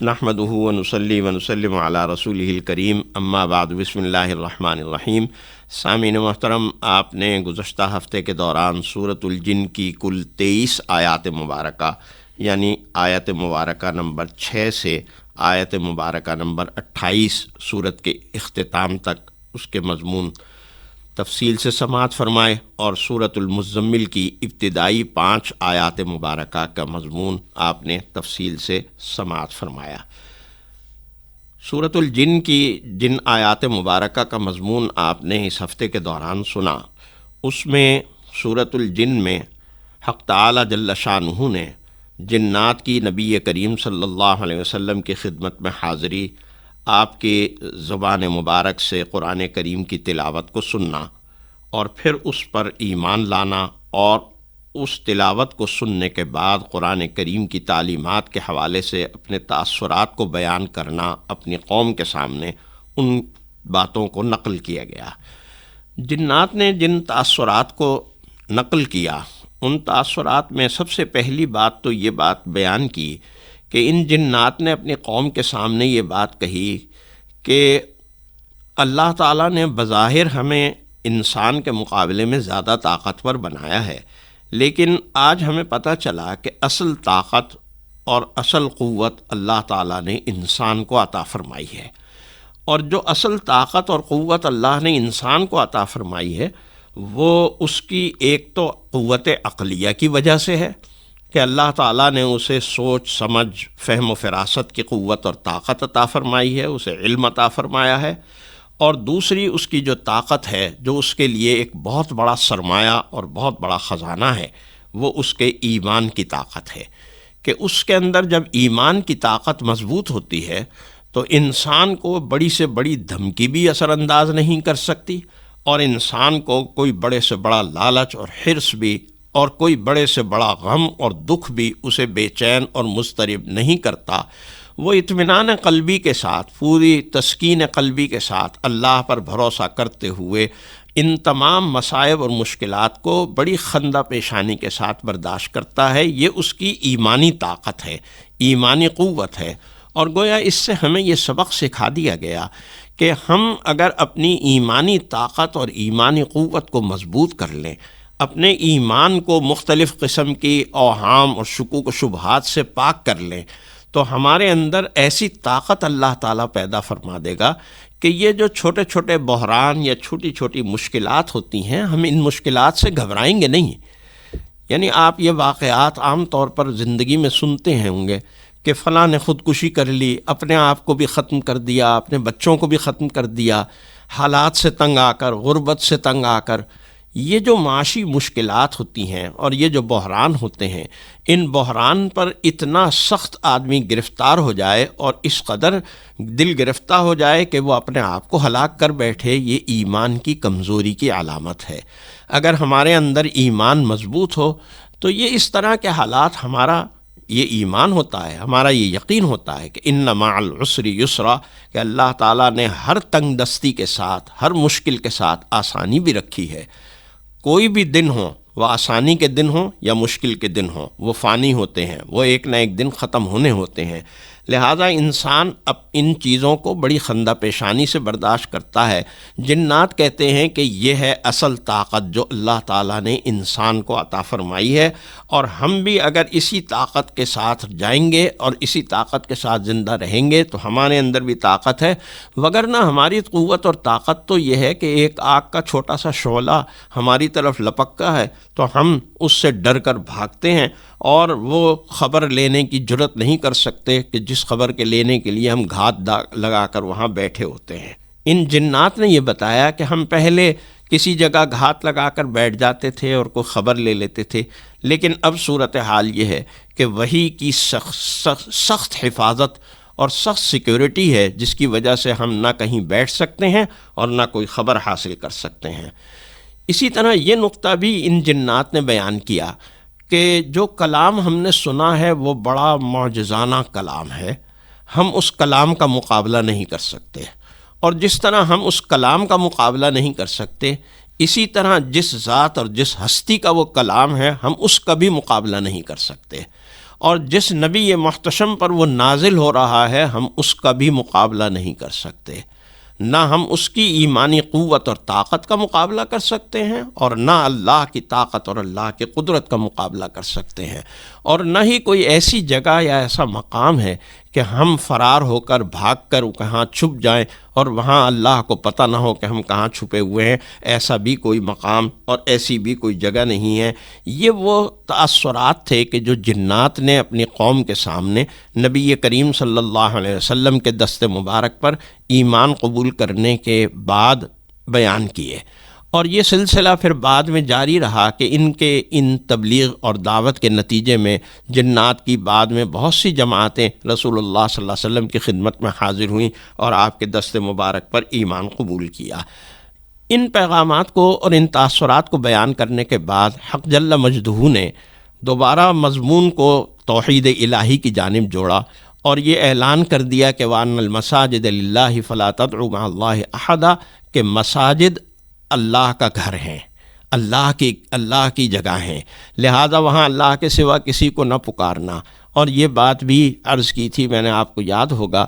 نحمدہ ونصلی ونسلم علی رسولہ الکریم اما بعد بسم اللہ الرحمن الرحیم۔ سامعین محترم، آپ نے گزشتہ ہفتے کے دوران سورۃ الجن کی کل 23 آیات مبارکہ یعنی آیت مبارکہ نمبر 6 سے آیت مبارکہ نمبر 28 سورت کے اختتام تک اس کے مضمون تفصیل سے سماعت فرمائے، اور سورۃ المزمل کی ابتدائی 5 آیات مبارکہ کا مضمون آپ نے تفصیل سے سماعت فرمایا۔ سورۃ الجن کی جن آیات مبارکہ کا مضمون آپ نے اس ہفتے کے دوران سنا، اس میں سورۃ الجن میں حق تعالی جل شانہ نے جنات کی نبی کریم صلی اللہ علیہ وسلم کی خدمت میں حاضری، آپ کی زبان مبارک سے قرآن کریم کی تلاوت کو سننا اور پھر اس پر ایمان لانا، اور اس تلاوت کو سننے کے بعد قرآن کریم کی تعلیمات کے حوالے سے اپنے تاثرات کو بیان کرنا اپنی قوم کے سامنے، ان باتوں کو نقل کیا گیا۔ جنات نے جن تاثرات کو نقل کیا، ان تاثرات میں سب سے پہلی بات تو یہ بات بیان کی کہ ان جنات نے اپنی قوم کے سامنے یہ بات کہی کہ اللہ تعالیٰ نے بظاہر ہمیں انسان کے مقابلے میں زیادہ طاقتور بنایا ہے، لیکن آج ہمیں پتہ چلا کہ اصل طاقت اور اصل قوت اللہ تعالیٰ نے انسان کو عطا فرمائی ہے، اور جو اصل طاقت اور قوت اللہ نے انسان کو عطا فرمائی ہے وہ اس کی ایک تو قوت عقلیہ کی وجہ سے ہے کہ اللہ تعالیٰ نے اسے سوچ سمجھ فہم و فراست کی قوت اور طاقت عطا فرمائی ہے، اسے علم عطا فرمایا ہے، اور دوسری اس کی جو طاقت ہے، جو اس کے لیے ایک بہت بڑا سرمایہ اور بہت بڑا خزانہ ہے، وہ اس کے ایمان کی طاقت ہے کہ اس کے اندر جب ایمان کی طاقت مضبوط ہوتی ہے تو انسان کو بڑی سے بڑی دھمکی بھی اثر انداز نہیں کر سکتی، اور انسان کو کوئی بڑے سے بڑا لالچ اور حرص بھی اور کوئی بڑے سے بڑا غم اور دکھ بھی اسے بے چین اور مضطرب نہیں کرتا۔ وہ اطمینان قلبی کے ساتھ، پوری تسکین قلبی کے ساتھ اللہ پر بھروسہ کرتے ہوئے ان تمام مصائب اور مشکلات کو بڑی خندہ پیشانی کے ساتھ برداشت کرتا ہے۔ یہ اس کی ایمانی طاقت ہے، ایمانی قوت ہے، اور گویا اس سے ہمیں یہ سبق سکھا دیا گیا کہ ہم اگر اپنی ایمانی طاقت اور ایمانی قوت کو مضبوط کر لیں، اپنے ایمان کو مختلف قسم کی اوہام اور شکوک و شبہات سے پاک کر لیں، تو ہمارے اندر ایسی طاقت اللہ تعالیٰ پیدا فرما دے گا کہ یہ جو چھوٹے چھوٹے بحران یا چھوٹی چھوٹی مشکلات ہوتی ہیں، ہم ان مشکلات سے گھبرائیں گے نہیں۔ یعنی آپ یہ واقعات عام طور پر زندگی میں سنتے ہیں ہوں گے کہ فلاں نے خودکشی کر لی، اپنے آپ کو بھی ختم کر دیا، اپنے بچوں کو بھی ختم کر دیا، حالات سے تنگ آ کر، غربت سے تنگ آ کر۔ یہ جو معاشی مشکلات ہوتی ہیں اور یہ جو بحران ہوتے ہیں، ان بحران پر اتنا سخت آدمی گرفتار ہو جائے اور اس قدر دل گرفتہ ہو جائے کہ وہ اپنے آپ کو ہلاک کر بیٹھے، یہ ایمان کی کمزوری کی علامت ہے۔ اگر ہمارے اندر ایمان مضبوط ہو تو یہ اس طرح کے حالات، ہمارا یہ ایمان ہوتا ہے، ہمارا یہ یقین ہوتا ہے کہ ان مع العسر یسرا، کہ اللہ تعالیٰ نے ہر تنگ دستی کے ساتھ، ہر مشکل کے ساتھ آسانی بھی رکھی ہے۔ کوئی بھی دن ہو، وہ آسانی کے دن ہوں یا مشکل کے دن ہوں، وہ فانی ہوتے ہیں، وہ ایک نہ ایک دن ختم ہونے ہوتے ہیں۔ لہٰذا انسان اب ان چیزوں کو بڑی خندہ پیشانی سے برداشت کرتا ہے۔ جنات کہتے ہیں کہ یہ ہے اصل طاقت جو اللہ تعالیٰ نے انسان کو عطا فرمائی ہے، اور ہم بھی اگر اسی طاقت کے ساتھ جائیں گے اور اسی طاقت کے ساتھ زندہ رہیں گے تو ہمارے اندر بھی طاقت ہے، وگرنہ ہماری قوت اور طاقت تو یہ ہے کہ ایک آگ کا چھوٹا سا شعلہ ہماری طرف لپکا ہے تو ہم اس سے ڈر کر بھاگتے ہیں، اور وہ خبر لینے کی جرت نہیں کر سکتے کہ جس خبر کے لینے کے لیے ہم گھات لگا کر وہاں بیٹھے ہوتے ہیں۔ ان جنات نے یہ بتایا کہ ہم پہلے کسی جگہ گھات لگا کر بیٹھ جاتے تھے اور کوئی خبر لے لیتے تھے، لیکن اب صورتحال یہ ہے کہ وحی کی سخت حفاظت اور سخت سیکیورٹی ہے، جس کی وجہ سے ہم نہ کہیں بیٹھ سکتے ہیں اور نہ کوئی خبر حاصل کر سکتے ہیں۔ اسی طرح یہ نقطہ بھی ان جنات نے بیان کیا کہ جو کلام ہم نے سنا ہے وہ بڑا معجزانہ کلام ہے، ہم اس کلام کا مقابلہ نہیں کر سکتے، اور جس طرح ہم اس کلام کا مقابلہ نہیں کر سکتے، اسی طرح جس ذات اور جس ہستی کا وہ کلام ہے ہم اس کا بھی مقابلہ نہیں کر سکتے، اور جس نبی محتشم پر وہ نازل ہو رہا ہے ہم اس کا بھی مقابلہ نہیں کر سکتے، نہ ہم اس کی ایمانی قوت اور طاقت کا مقابلہ کر سکتے ہیں، اور نہ اللہ کی طاقت اور اللہ کی قدرت کا مقابلہ کر سکتے ہیں، اور نہ ہی کوئی ایسی جگہ یا ایسا مقام ہے کہ ہم فرار ہو کر بھاگ کر کہاں چھپ جائیں اور وہاں اللہ کو پتہ نہ ہو کہ ہم کہاں چھپے ہوئے ہیں۔ ایسا بھی کوئی مقام اور ایسی بھی کوئی جگہ نہیں ہے۔ یہ وہ تاثرات تھے کہ جو جنات نے اپنی قوم کے سامنے نبی کریم صلی اللہ علیہ وسلم کے دست مبارک پر ایمان قبول کرنے کے بعد بیان کیے، اور یہ سلسلہ پھر بعد میں جاری رہا کہ ان تبلیغ اور دعوت کے نتیجے میں جنات کی بعد میں بہت سی جماعتیں رسول اللہ صلی اللہ علیہ وسلم کی خدمت میں حاضر ہوئیں اور آپ کے دست مبارک پر ایمان قبول کیا۔ ان پیغامات کو اور ان تاثرات کو بیان کرنے کے بعد حق جل مجدہ نے دوبارہ مضمون کو توحید الہی کی جانب جوڑا اور یہ اعلان کر دیا کہ وَأَنَّ الْمَسَاجِدَ لِلَّهِ فَلَا تَدْعُوا مَعَ اللَّهِ أَحَدًا، کہ مساجد اللہ کا گھر ہیں، اللہ کی جگہ ہیں، لہذا وہاں اللہ کے سوا کسی کو نہ پکارنا۔ اور یہ بات بھی عرض کی تھی میں نے، آپ کو یاد ہوگا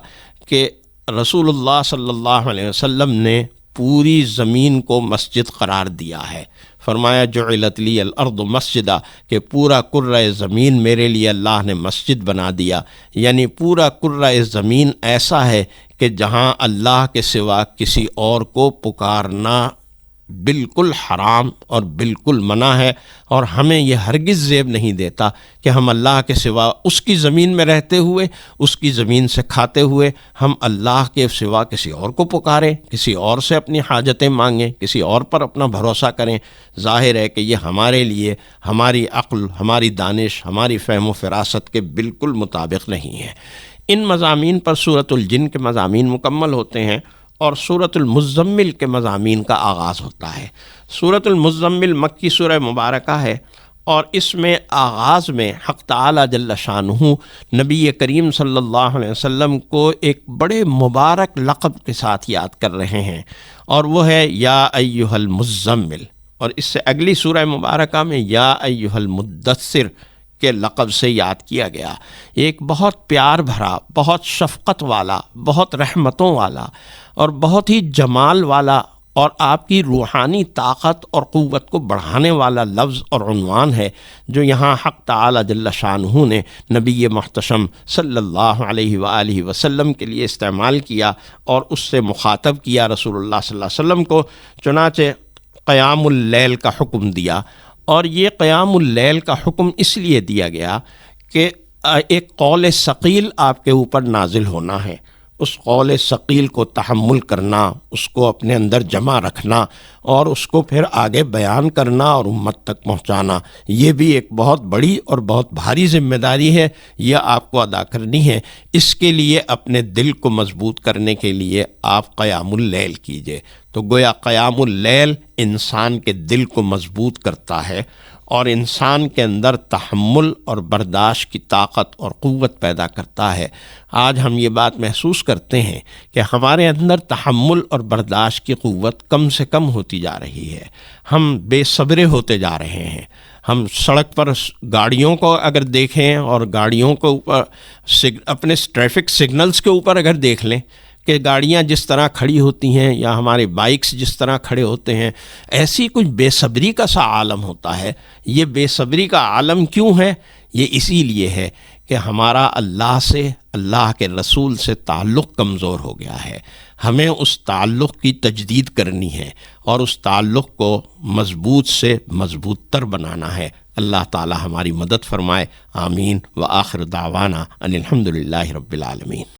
کہ رسول اللہ صلی اللہ علیہ وسلم نے پوری زمین کو مسجد قرار دیا ہے۔ فرمایا جعلت لی الارض مسجدا، کہ پورا کرۂ زمین میرے لیے اللہ نے مسجد بنا دیا، یعنی پورا کرۂ زمین ایسا ہے کہ جہاں اللہ کے سوا کسی اور کو پکارنا بالکل حرام اور بالکل منع ہے، اور ہمیں یہ ہرگز زیب نہیں دیتا کہ ہم اللہ کے سوا اس کی زمین میں رہتے ہوئے، اس کی زمین سے کھاتے ہوئے ہم اللہ کے سوا کسی اور کو پکاریں، کسی اور سے اپنی حاجتیں مانگیں، کسی اور پر اپنا بھروسہ کریں۔ ظاہر ہے کہ یہ ہمارے لیے ہماری عقل، ہماری دانش، ہماری فہم و فراست کے بالکل مطابق نہیں ہے۔ ان مضامین پر سورۃ الجن کے مضامین مکمل ہوتے ہیں اور سورۃ المزمل کے مضامین کا آغاز ہوتا ہے۔ سورۃ المزمل مکی سورہ مبارکہ ہے، اور اس میں آغاز میں حق تعالی جل شانہ نبی کریم صلی اللہ علیہ وسلم کو ایک بڑے مبارک لقب کے ساتھ یاد کر رہے ہیں، اور وہ ہے یا ایھا المزمل، اور اس سے اگلی سورہ مبارکہ میں یا ایھا المدثر کے لقب سے یاد کیا گیا۔ ایک بہت پیار بھرا، بہت شفقت والا، بہت رحمتوں والا اور بہت ہی جمال والا اور آپ کی روحانی طاقت اور قوت کو بڑھانے والا لفظ اور عنوان ہے جو یہاں حق تعالی جل شانہ نے نبی محتشم صلی اللہ علیہ وآلہ وسلم کے لیے استعمال کیا اور اس سے مخاطب کیا رسول اللہ صلی اللہ علیہ وسلم کو۔ چنانچہ قیام اللیل کا حکم دیا، اور یہ قیام اللیل کا حکم اس لیے دیا گیا کہ ایک قول ثقیل آپ کے اوپر نازل ہونا ہے، اس قول ثقیل کو تحمل کرنا، اس کو اپنے اندر جمع رکھنا اور اس کو پھر آگے بیان کرنا اور امت تک پہنچانا، یہ بھی ایک بہت بڑی اور بہت بھاری ذمہ داری ہے، یہ آپ کو ادا کرنی ہے۔ اس کے لیے اپنے دل کو مضبوط کرنے کے لیے آپ قیام اللیل کیجئے۔ تو گویا قیام اللیل انسان کے دل کو مضبوط کرتا ہے اور انسان کے اندر تحمل اور برداشت کی طاقت اور قوت پیدا کرتا ہے۔ آج ہم یہ بات محسوس کرتے ہیں کہ ہمارے اندر تحمل اور برداشت کی قوت کم سے کم ہوتی جا رہی ہے، ہم بے صبرے ہوتے جا رہے ہیں۔ ہم سڑک پر گاڑیوں کو اگر دیکھیں اور گاڑیوں کے اوپر اپنے ٹریفک سگنلز کے اوپر اگر دیکھ لیں کہ گاڑیاں جس طرح کھڑی ہوتی ہیں یا ہمارے بائکس جس طرح کھڑے ہوتے ہیں، ایسی کچھ بے صبری کا سا عالم ہوتا ہے۔ یہ بے صبری کا عالم کیوں ہے؟ یہ اسی لیے ہے کہ ہمارا اللہ سے، اللہ کے رسول سے تعلق کمزور ہو گیا ہے۔ ہمیں اس تعلق کی تجدید کرنی ہے اور اس تعلق کو مضبوط سے مضبوط تر بنانا ہے۔ اللہ تعالی ہماری مدد فرمائے، آمین۔ وآخر دعوانا ان الحمد للہ رب العالمین۔